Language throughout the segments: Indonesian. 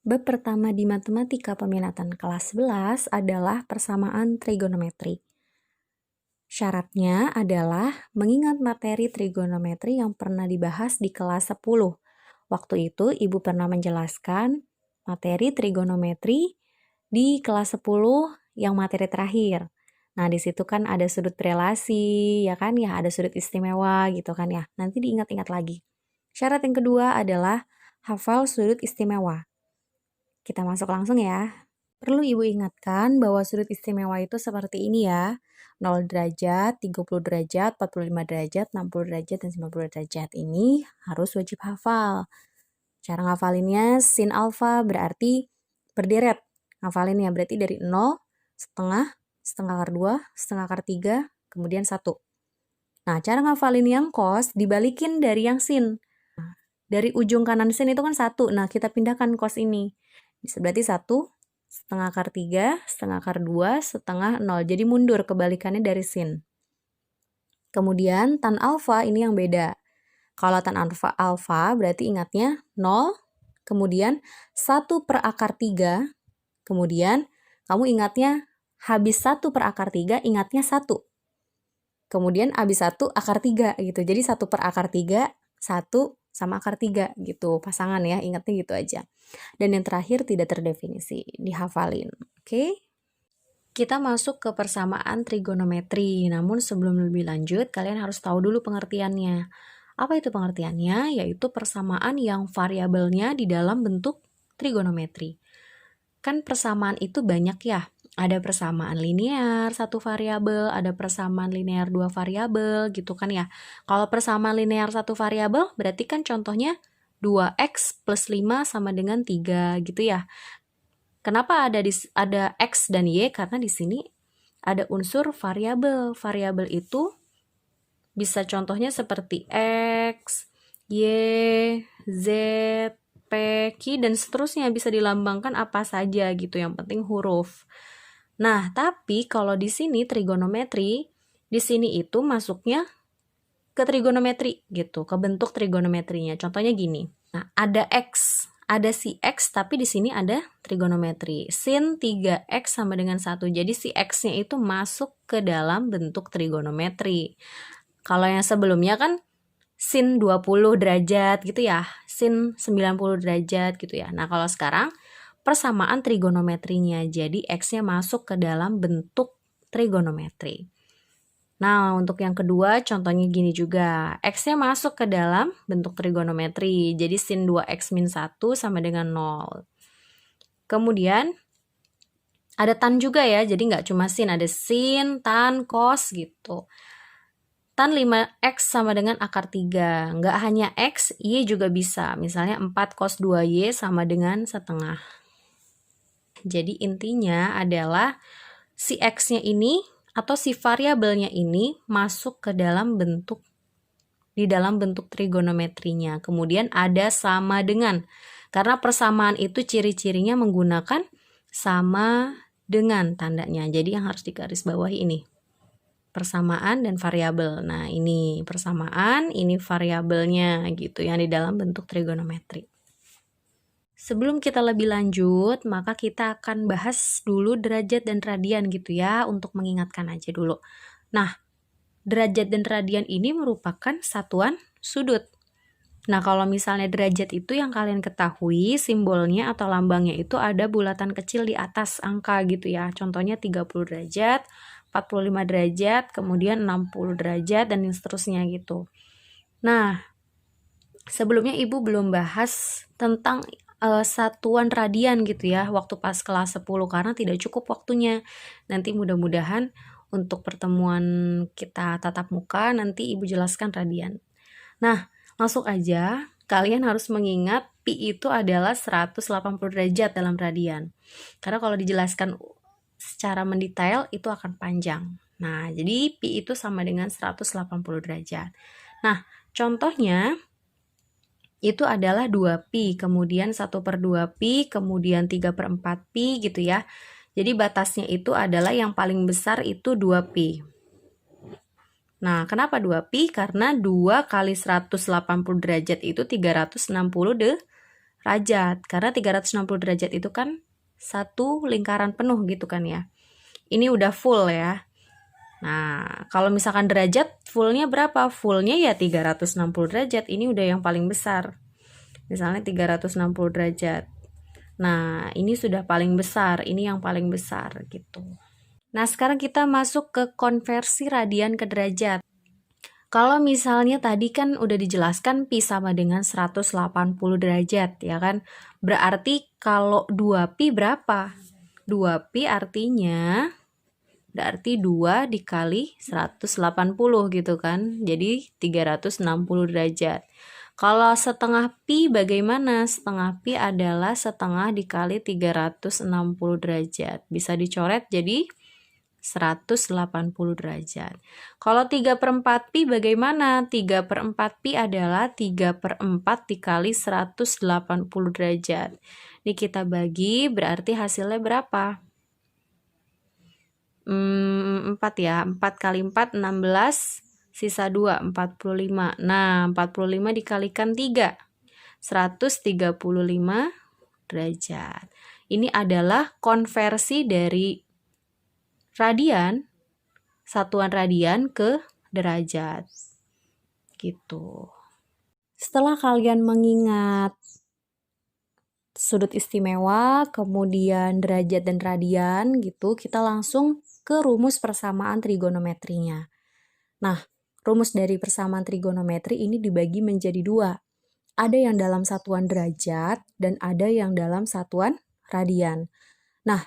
Bab pertama di Matematika Peminatan kelas 11 adalah persamaan trigonometri. Syaratnya adalah mengingat materi trigonometri yang pernah dibahas di kelas 10. Waktu itu Ibu pernah menjelaskan materi trigonometri di kelas 10 yang materi terakhir. Nah, di situ kan ada sudut relasi, ya kan? Ya, ada sudut istimewa gitu kan ya. Nanti diingat-ingat lagi. Syarat yang kedua adalah hafal sudut istimewa. Kita masuk langsung ya. Perlu Ibu ingatkan bahwa sudut istimewa itu seperti ini ya. 0 derajat, 30 derajat, 45 derajat, 60 derajat, dan 90 derajat. Ini harus wajib hafal. Cara ngafalinnya sin alfa berarti berderet. Ngafalinnya berarti dari 0, setengah, setengah akar 2, setengah akar 3, kemudian 1. Nah, cara ngafalin yang cos dibalikin dari yang sin. Dari ujung kanan sin itu kan 1. Nah, kita pindahkan cos ini. Berarti 1, setengah akar 3, setengah akar 2, setengah 0. Jadi mundur kebalikannya dari sin. Kemudian tan alfa ini yang beda. Kalau tan alfa berarti ingatnya 0, kemudian 1 per akar 3, kemudian kamu ingatnya habis 1 per akar 3, ingatnya 1. Kemudian habis 1 akar 3 gitu. Jadi 1 per akar 3, 1 sama akar 3 gitu. Pasangan ya, ingatnya gitu aja. Dan yang terakhir tidak terdefinisi, dihafalin. Oke? Kita masuk ke persamaan trigonometri. Namun sebelum lebih lanjut, kalian harus tahu dulu pengertiannya. Apa itu pengertiannya? Yaitu persamaan yang variabelnya di dalam bentuk trigonometri. Kan persamaan itu banyak ya. Ada persamaan linear 1 variabel, ada persamaan linear 2 variabel gitu kan ya. Kalau persamaan linear 1 variabel berarti kan contohnya 2x plus 5 sama dengan 3 gitu ya. Kenapa ada x dan y? Karena di sini ada unsur variabel. Variabel itu bisa contohnya seperti x, y, z, p, q, dan seterusnya. Bisa dilambangkan apa saja gitu, yang penting huruf. Nah, tapi kalau di sini trigonometri, di sini itu masuknya ke trigonometri gitu, ke bentuk trigonometrinya. Contohnya gini. Nah, ada x, ada si x, tapi di sini ada trigonometri. Sin 3x sama dengan 1. Jadi si x-nya itu masuk ke dalam bentuk trigonometri. Kalau yang sebelumnya kan sin 20 derajat gitu ya, sin 90 derajat gitu ya. Nah, kalau sekarang persamaan trigonometrinya, jadi x-nya masuk ke dalam bentuk trigonometri. Nah, untuk yang kedua contohnya gini juga, x-nya masuk ke dalam bentuk trigonometri, jadi sin 2x min 1 sama dengan 0. Kemudian ada tan juga ya, jadi nggak cuma sin, ada sin, tan, cos gitu. Tan 5x sama dengan akar 3, nggak hanya x, y juga bisa, misalnya 4 cos 2y sama dengan setengah. Jadi intinya adalah si x-nya ini atau si variabelnya ini masuk ke dalam bentuk, di dalam bentuk trigonometrinya. Kemudian ada sama dengan, karena persamaan itu ciri-cirinya menggunakan sama dengan tandanya. Jadi yang harus digarisbawahi ini persamaan dan variabel. Nah, ini persamaan, ini variabelnya gitu yang di dalam bentuk trigonometri. Sebelum kita lebih lanjut, maka kita akan bahas dulu derajat dan radian gitu ya, untuk mengingatkan aja dulu. Nah, derajat dan radian ini merupakan satuan sudut. Nah, kalau misalnya derajat itu yang kalian ketahui, simbolnya atau lambangnya itu ada bulatan kecil di atas angka gitu ya. Contohnya 30 derajat, 45 derajat, kemudian 60 derajat, dan seterusnya gitu. Nah, sebelumnya Ibu belum bahas tentang satuan radian gitu ya, waktu pas kelas 10 karena tidak cukup waktunya. Nanti mudah-mudahan untuk pertemuan kita tatap muka nanti Ibu jelaskan radian. Nah, langsung aja kalian harus mengingat pi itu adalah 180 derajat dalam radian. Karena kalau dijelaskan secara mendetail itu akan panjang. Nah, jadi pi itu sama dengan 180 derajat. Nah, contohnya itu adalah 2pi, kemudian 1 per 2pi, kemudian 3 per 4pi gitu ya. Jadi batasnya itu adalah yang paling besar itu 2pi. Nah, kenapa 2pi? Karena 2 kali 180 derajat itu 360 derajat. derajat. Karena 360 derajat itu kan satu lingkaran penuh gitu kan ya. Ini udah full ya. Nah, kalau misalkan derajat fullnya berapa? Fullnya ya 360 derajat. Ini udah yang paling besar. Misalnya 360 derajat. Nah, ini sudah paling besar. Ini yang paling besar gitu. Nah, sekarang kita masuk ke konversi radian ke derajat. Kalau misalnya tadi kan udah dijelaskan pi sama dengan 180 derajat, ya kan? Berarti kalau 2pi berapa? 2pi artinya berarti 2 dikali 180 gitu kan. Jadi 360 derajat. Kalau setengah pi bagaimana? Setengah pi adalah setengah dikali 360 derajat. Bisa dicoret jadi 180 derajat. Kalau 3/4 pi bagaimana? 3/4 pi adalah 3/4 dikali 180 derajat. Ini kita bagi berarti hasilnya berapa? 4 ya, 4 kali 4, 16, sisa 2, 45. Nah, 45 dikalikan 3, 135 derajat. Ini adalah konversi dari radian, satuan radian ke derajat. Gitu. Setelah kalian mengingat sudut istimewa, kemudian derajat dan radian gitu, kita langsung ke rumus persamaan trigonometrinya. Nah, rumus dari persamaan trigonometri ini dibagi menjadi dua. Ada yang dalam satuan derajat dan ada yang dalam satuan radian. Nah,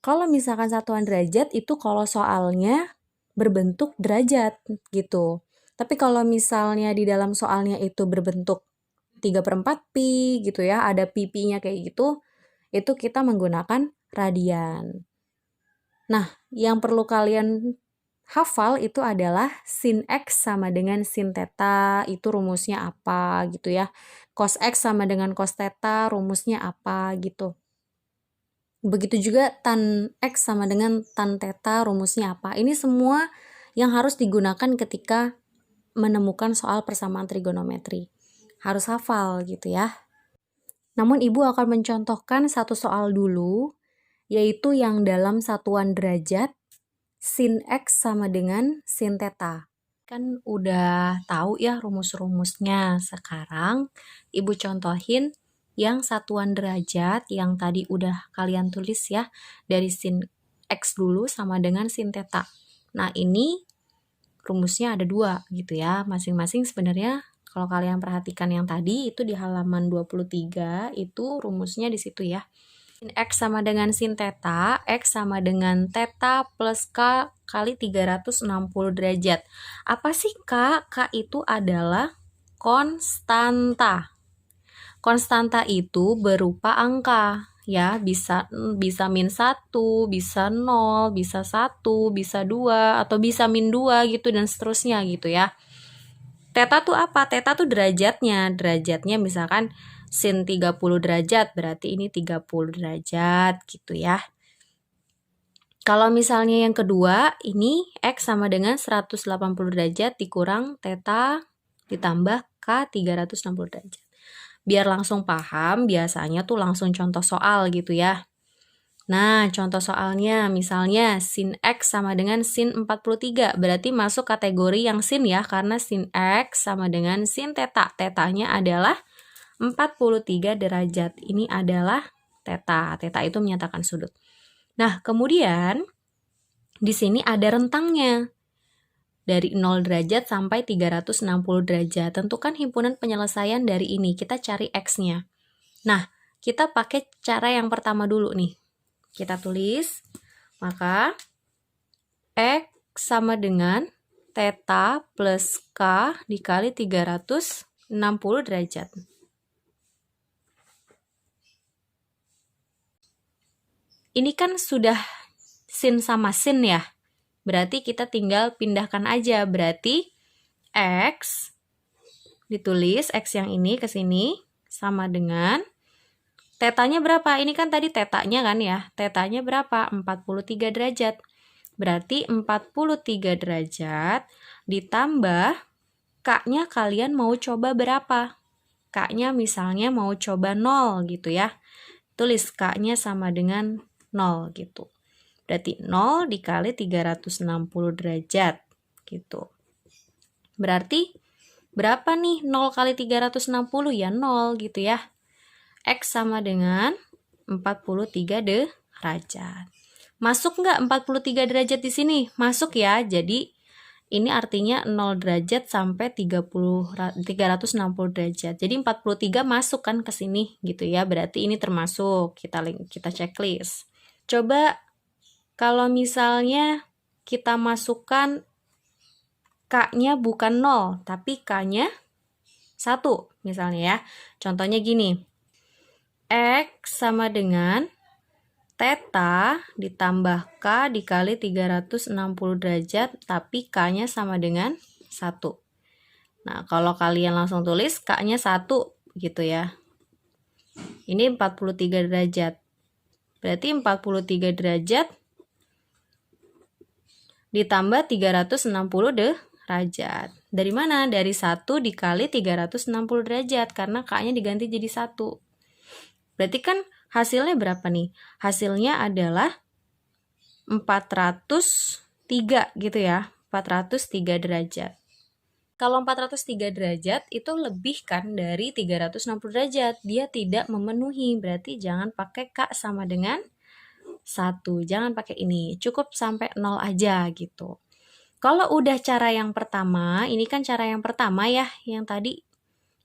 kalau misalkan satuan derajat itu kalau soalnya berbentuk derajat gitu. Tapi kalau misalnya di dalam soalnya itu berbentuk 3/4 pi gitu ya, ada pi-nya kayak gitu, itu kita menggunakan radian. Nah, yang perlu kalian hafal itu adalah sin X sama dengan sin theta, itu rumusnya apa gitu ya. Cos X sama dengan cos theta, rumusnya apa gitu. Begitu juga tan X sama dengan tan theta, rumusnya apa. Ini semua yang harus digunakan ketika menemukan soal persamaan trigonometri. Harus hafal gitu ya. Namun Ibu akan mencontohkan satu soal dulu, yaitu yang dalam satuan derajat, sin X sama dengan sin theta. Kan udah tahu ya rumus-rumusnya. Sekarang Ibu contohin yang satuan derajat yang tadi udah kalian tulis ya, dari sin X dulu sama dengan sin theta. Nah, ini rumusnya ada dua gitu ya. Masing-masing sebenarnya kalau kalian perhatikan yang tadi itu di halaman 23 itu rumusnya di situ ya. Sin X sama dengan sin theta, X sama dengan theta plus K kali 360 derajat. Apa sih K? K itu adalah konstanta. Konstanta itu berupa angka, ya, bisa min 1, bisa 0, bisa 1, bisa 2, atau bisa min 2 gitu dan seterusnya gitu ya. Theta tuh apa? Theta tuh derajatnya. Derajatnya misalkan sin 30 derajat, berarti ini 30 derajat gitu ya. Kalau misalnya yang kedua, ini X sama dengan 180 derajat dikurang theta ditambah K 360 derajat. Biar langsung paham, biasanya tuh langsung contoh soal gitu ya. Nah, contoh soalnya misalnya sin X sama dengan sin 43, berarti masuk kategori yang sin ya, karena sin X sama dengan sin theta. Tetanya adalah 43 derajat. Ini adalah theta. Theta itu menyatakan sudut. Nah, kemudian di sini ada rentangnya. Dari 0 derajat sampai 360 derajat. Tentukan himpunan penyelesaian dari ini. Kita cari X-nya. Nah, kita pakai cara yang pertama dulu nih. Kita tulis, maka X sama dengan theta plus K dikali 360 derajat. Ini kan sudah sin sama sin ya. Berarti kita tinggal pindahkan aja. Berarti X ditulis, X yang ini ke sini sama dengan tetanya berapa? Ini kan tadi tetanya kan ya. Tetanya berapa? 43 derajat. Berarti 43 derajat ditambah K-nya kalian mau coba berapa? K-nya misalnya mau coba 0 gitu ya. Tulis K-nya sama dengan 0 gitu. Berarti 0 dikali 360 derajat gitu. Berarti berapa nih 0 kali 360? Ya 0 gitu ya. X sama dengan 43 derajat. Masuk nggak 43 derajat di sini? Masuk ya. Jadi ini artinya 0 derajat sampai 360 derajat. Jadi 43 masuk kan ke sini gitu ya. Berarti ini termasuk. Kita checklist. Coba kalau misalnya kita masukkan K-nya bukan 0, tapi K-nya 1 misalnya ya. Contohnya gini. X sama dengan Theta ditambah K dikali 360 derajat, tapi K-nya sama dengan 1. Nah, kalau kalian langsung tulis K-nya 1 gitu ya. Ini 43 derajat. Berarti 43 derajat ditambah 360 derajat. Dari mana? Dari 1 dikali 360 derajat, karena K-nya diganti jadi 1. Berarti kan hasilnya berapa nih? Hasilnya adalah 403 gitu ya. 403 derajat. Kalau 403 derajat itu lebih kan dari 360 derajat. Dia tidak memenuhi. Berarti jangan pakai K sama dengan 1. Jangan pakai ini. Cukup sampai 0 aja gitu. Kalau udah cara yang pertama, ini kan cara yang pertama ya, yang tadi.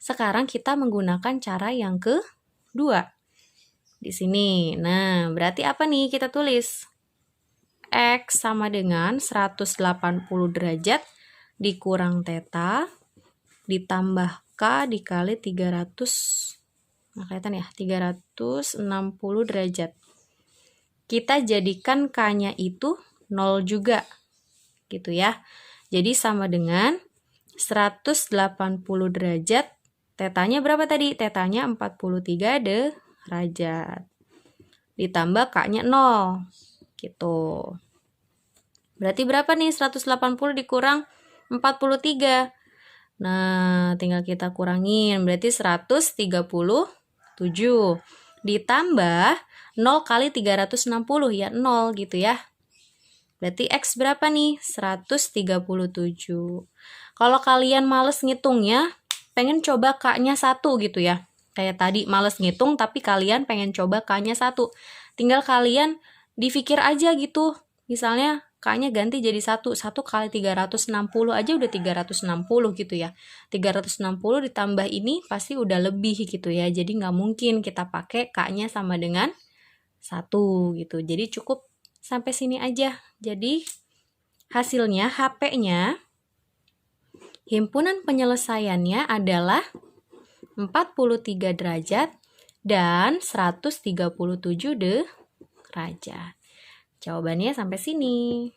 Sekarang kita menggunakan cara yang kedua. Di sini. Nah, berarti apa nih kita tulis? X sama dengan 180 derajat dikurang Theta ditambah K dikali 300. Nah, kelihatan ya, 360 derajat. Kita jadikan K-nya itu 0 juga. Gitu ya. Jadi sama dengan 180 derajat. Theta-nya berapa tadi? Theta-nya 43 derajat. Ditambah K-nya 0. Gitu. Berarti berapa nih? 180 dikurang 43. Nah, tinggal kita kurangin. Berarti 137. Ditambah 0 kali 360. Ya 0 gitu ya. Berarti X berapa nih? 137. Kalau kalian males ngitungnya, pengen coba K-nya 1 gitu ya. Kayak tadi males ngitung tapi kalian pengen coba K-nya 1. Tinggal kalian difikir aja gitu. Misalnya K-nya ganti jadi 1. 1 kali 360 aja udah 360 gitu ya. 360 ditambah ini pasti udah lebih gitu ya. Jadi nggak mungkin kita pakai K-nya sama dengan 1 gitu. Jadi cukup sampai sini aja. Jadi hasilnya HP-nya himpunan penyelesaiannya adalah 43 derajat dan 137 derajat. Jawabannya sampai sini.